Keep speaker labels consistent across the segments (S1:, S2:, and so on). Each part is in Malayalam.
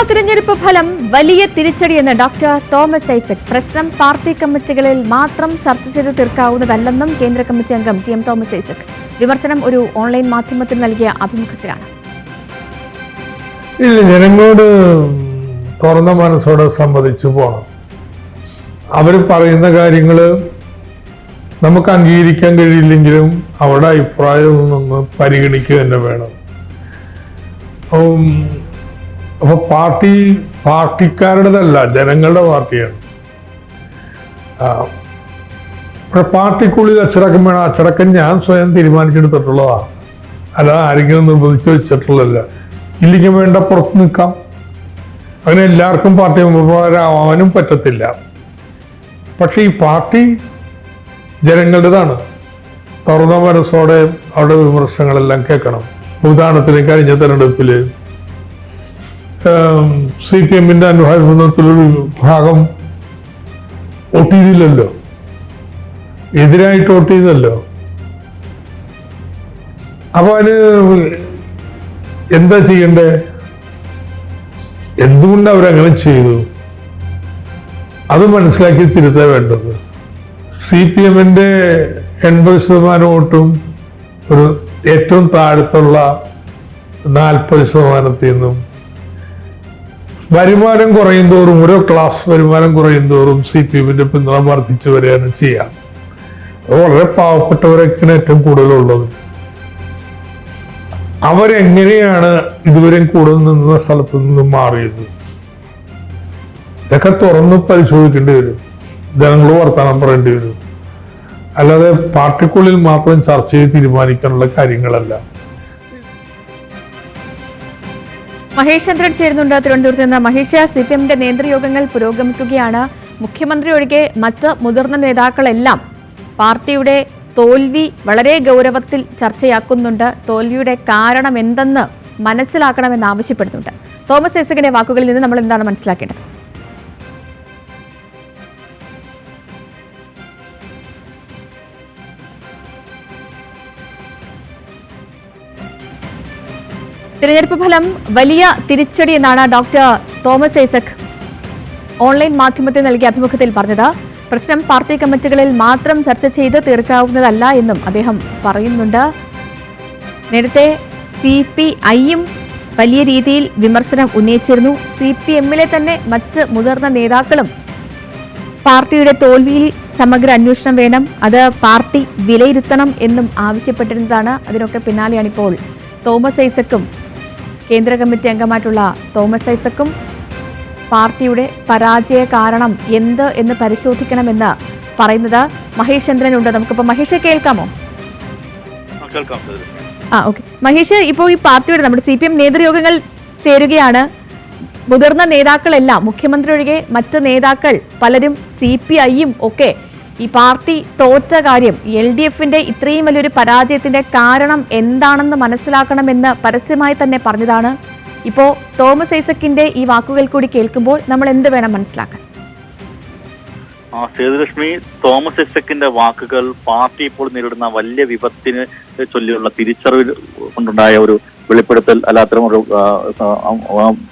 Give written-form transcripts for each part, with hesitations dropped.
S1: തിരഞ്ഞെടുപ്പ് ഫലം വലിയ തിരിച്ചടിയെന്ന് ഡോക്ടർ തോമസ് ഐസക്. പ്രശ്നം പാർട്ടി കമ്മിറ്റികളിൽ മാത്രം ചർച്ച ചെയ്ത് തീർക്കാവുന്നതല്ലെന്നും കേന്ദ്ര കമ്മിറ്റി അംഗം ടി എം തോമസ് ഐസക്. വിമർശനം ഒരു ഓൺലൈൻ മാധ്യമത്തിൽ നൽകിയ അഭിമുഖത്തിലാണ്.
S2: ജനങ്ങളോട് തുറന്ന മനസ്സോടെ സംവദിച്ചു പോകണം. അവർ പറയുന്ന കാര്യങ്ങൾ നമുക്ക് അംഗീകരിക്കാൻ കഴിയില്ലെങ്കിലും അവരുടെ അഭിപ്രായം ഒന്ന് പരിഗണിക്കുക തന്നെ വേണം. അപ്പൊ പാർട്ടിക്കാരുടേതല്ല, ജനങ്ങളുടെ പാർട്ടിയാണ്. പാർട്ടിക്കുള്ളിൽ അച്ചടക്കം വേണം. അച്ചടക്കം ഞാൻ സ്വയം തീരുമാനിച്ചെടുത്തിട്ടുള്ളതാണ്, അല്ല ആരെങ്കിലും നിർബന്ധിച്ച് വെച്ചിട്ടുള്ളതല്ല. ഇല്ലെങ്കിൽ വേണ്ട പുറത്ത് നിൽക്കാം. അങ്ങനെ എല്ലാവർക്കും പാർട്ടി മെമ്പർമാരാവാനും പറ്റത്തില്ല. പക്ഷെ ഈ പാർട്ടി ജനങ്ങളുടേതാണ്. തുറന്ന മനസ്സോടെ അവരുടെ വിമർശനങ്ങളെല്ലാം കേൾക്കണം. ഉദാഹരണത്തിന് കഴിഞ്ഞ തെരഞ്ഞെടുപ്പിൽ CPM അനുഭാവത്തിലൊരു ഭാഗം വോട്ട് ചെയ്തില്ലല്ലോ, എതിരായിട്ട് വോട്ട് ചെയ്തല്ലോ. അപ്പൊ അതിന് എന്താ ചെയ്യണ്ടേ? എന്തുകൊണ്ട് അവരങ്ങനെ ചെയ്തു? അത് മനസ്സിലാക്കി തിരുത്താൻ വേണ്ടത്. CPM 80% വോട്ടും ഒരു ഏറ്റവും താഴത്തുള്ള 40% നിന്നും വരുമാനം കുറയും തോറും, ഓരോ ക്ലാസ് വരുമാനം കുറയും തോറും CPM പിന്തുണ വർദ്ധിച്ചു വരികയാണ് ചെയ്യാം. അത് വളരെ പാവപ്പെട്ടവരൊക്കെയാണ് ഏറ്റവും കൂടുതലുള്ളത്. അവരെങ്ങനെയാണ് ഇതുവരെ കൂടുതൽ നിന്ന സ്ഥലത്ത് നിന്നും മാറിയത്? ഇതൊക്കെ തുറന്ന് പരിശോധിക്കേണ്ടി വരും. ജനങ്ങൾ വർത്തമാനം പറയേണ്ടി വരും. അല്ലാതെ പാർട്ടിക്കുള്ളിൽ മാത്രം ചർച്ച ചെയ്ത് തീരുമാനിക്കാനുള്ള കാര്യങ്ങളല്ല.
S1: മഹേഷ് ചന്ദ്രൻ ചേരുന്നുണ്ട് തിരുവനന്തപുരത്ത് നിന്ന്. മഹേഷ്, CPM നേതൃയോഗങ്ങൾ പുരോഗമിക്കുകയാണ്. മുഖ്യമന്ത്രി ഒഴികെ മറ്റ് മുതിർന്ന നേതാക്കളെല്ലാം പാർട്ടിയുടെ തോൽവി വളരെ ഗൗരവത്തിൽ ചർച്ചയാക്കുന്നുണ്ട്. തോൽവിയുടെ കാരണം എന്തെന്ന് മനസ്സിലാക്കണമെന്ന് ആവശ്യപ്പെടുന്നുണ്ട്. തോമസ് ഐസകിന്റെ വാക്കുകളിൽ നിന്ന് നമ്മൾ എന്താണ് മനസ്സിലാക്കേണ്ടത്? തിരഞ്ഞെടുപ്പ് ഫലം വലിയ തിരിച്ചടി എന്നാണ് ഡോക്ടർ തോമസ് ഐസക് ഓൺലൈൻ മാധ്യമത്തിൽ നൽകിയ അഭിമുഖത്തിൽ പറഞ്ഞത്. പ്രശ്നം പാർട്ടി കമ്മിറ്റികളിൽ മാത്രം ചർച്ച ചെയ്ത് തീർക്കാവുന്നതല്ല എന്നും അദ്ദേഹം പറയുന്നുണ്ട്. നേരത്തെ CPI വലിയ രീതിയിൽ വിമർശനം ഉന്നയിച്ചിരുന്നു. CPM തന്നെ മറ്റ് മുതിർന്ന നേതാക്കളും പാർട്ടിയുടെ തോൽവിയിൽ സമഗ്ര അന്വേഷണം വേണം, അത് പാർട്ടി വിലയിരുത്തണം എന്നും ആവശ്യപ്പെട്ടിരുന്നതാണ്. അതിനൊക്കെ പിന്നാലെയാണിപ്പോൾ തോമസ് ഐസക്കും കേന്ദ്ര കമ്മിറ്റി അംഗമായിട്ടുള്ള തോമസ് ഐസക്കും പാർട്ടിയുടെ പരാജയ കാരണം എന്ത് എന്ന് പരിശോധിക്കണമെന്ന് പറയുന്നത്. മഹേഷ് ചന്ദ്രനുണ്ട് നമുക്കിപ്പോൾ. മഹേഷ്, കേൾക്കാമോ? ഓക്കെ മഹേഷ്, ഇപ്പോൾ ഈ പാർട്ടിയുടെ നമ്മുടെ CPM നേതൃയോഗങ്ങൾ ചേരുകയാണ്. മുതിർന്ന നേതാക്കളെല്ലാം, മുഖ്യമന്ത്രി ഒഴികെ മറ്റ് നേതാക്കൾ പലരും CPI ഒക്കെ ഈ പാർട്ടി തോറ്റ കാര്യം, LDFന്റെ ഇത്രയും വലിയൊരു പരാജയത്തിന്റെ കാരണം എന്താണെന്ന് മനസ്സിലാക്കണമെന്ന് പരസ്യമായി തന്നെ പറഞ്ഞതാണ്. ഇപ്പോൾ തോമസ് ഐസക്കിന്റെ ഈ വാക്കുകൾ കൂടി കേൾക്കുമ്പോൾ നമ്മൾ എന്ത് വേണം മനസ്സിലാക്കാൻ?
S3: സേതുലക്ഷ്മി, തോമസ് ഐസക്കിന്റെ വാക്കുകൾ പാർട്ടി ഇപ്പോൾ നേരിടുന്ന വലിയ വിപത്തിനെ ചൊല്ലിയുള്ള തിരിച്ചറിവ് കൊണ്ടുണ്ടായ ഒരു വെളിപ്പെടുത്തൽ, അല്ലാത്തരം ഒരു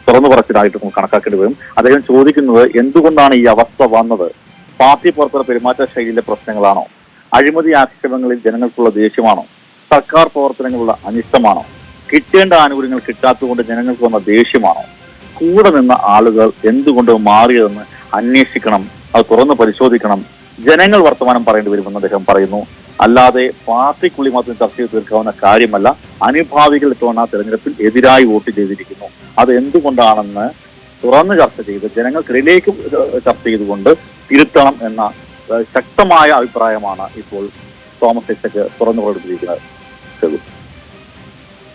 S3: തുറന്നു പറച്ചിലായിട്ട് നമുക്ക് കണക്കാക്കേണ്ടി വരും. അദ്ദേഹം ചോദിക്കുന്നത് എന്തുകൊണ്ടാണ് ഈ അവസ്ഥ വന്നത്? പാർട്ടി പുറത്തുള്ള പെരുമാറ്റ ശൈലിയിലെ പ്രശ്നങ്ങളാണോ? അഴിമതി ആക്ഷേപങ്ങളിൽ ജനങ്ങൾക്കുള്ള ദേഷ്യമാണോ? സർക്കാർ പ്രവർത്തനങ്ങളുള്ള അനിഷ്ടമാണോ? കിട്ടേണ്ട ആനുകൂല്യങ്ങൾ കിട്ടാത്തതുകൊണ്ട് ജനങ്ങൾക്ക് വന്ന ദേഷ്യമാണോ? കൂടെ നിന്ന ആളുകൾ എന്തുകൊണ്ട് മാറിയതെന്ന് അന്വേഷിക്കണം, അത് തുറന്ന് പരിശോധിക്കണം. ജനങ്ങൾ വർത്തമാനം പറയേണ്ടി വരുമെന്ന് അദ്ദേഹം പറയുന്നു. അല്ലാതെ പാർട്ടിക്കുള്ളിൽ മാത്രം ചർച്ച ചെയ്ത് തീർക്കാവുന്ന കാര്യമല്ല. അനുഭാവികൾ ഇത്തവണ തെരഞ്ഞെടുപ്പിൽ എതിരായി വോട്ട് ചെയ്തിരിക്കുന്നു. അത് എന്തുകൊണ്ടാണെന്ന് തുറന്ന് ചർച്ച ചെയ്ത് ജനങ്ങൾക്കിടയിലേക്ക് ചർച്ച ചെയ്തുകൊണ്ട് തിരുത്തണം എന്ന ശക്തമായ അഭിപ്രായമാണ് ഇപ്പോൾ തോമസ് ഐസക് തുറന്നു കൊടുത്തിരിക്കുന്നത്.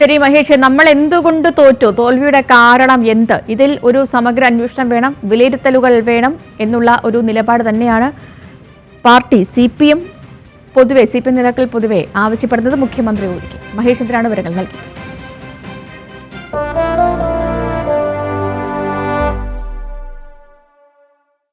S1: ശരി മഹേഷ്, നമ്മൾ എന്തുകൊണ്ട് തോറ്റു, തോൽവിയുടെ കാരണം എന്ത്, ഇതിൽ ഒരു സമഗ്ര അന്വേഷണം വേണം, വിലയിരുത്തലുകൾ വേണം എന്നുള്ള ഒരു നിലപാട് തന്നെയാണ് പാർട്ടി CPM നേതാക്കൾ പൊതുവെ ആവശ്യപ്പെടുന്നത്. മുഖ്യമന്ത്രി ഒഴികെ. മഹേഷ് ചന്ദ്രനാണ് വിവരങ്ങൾ നൽകിയത്.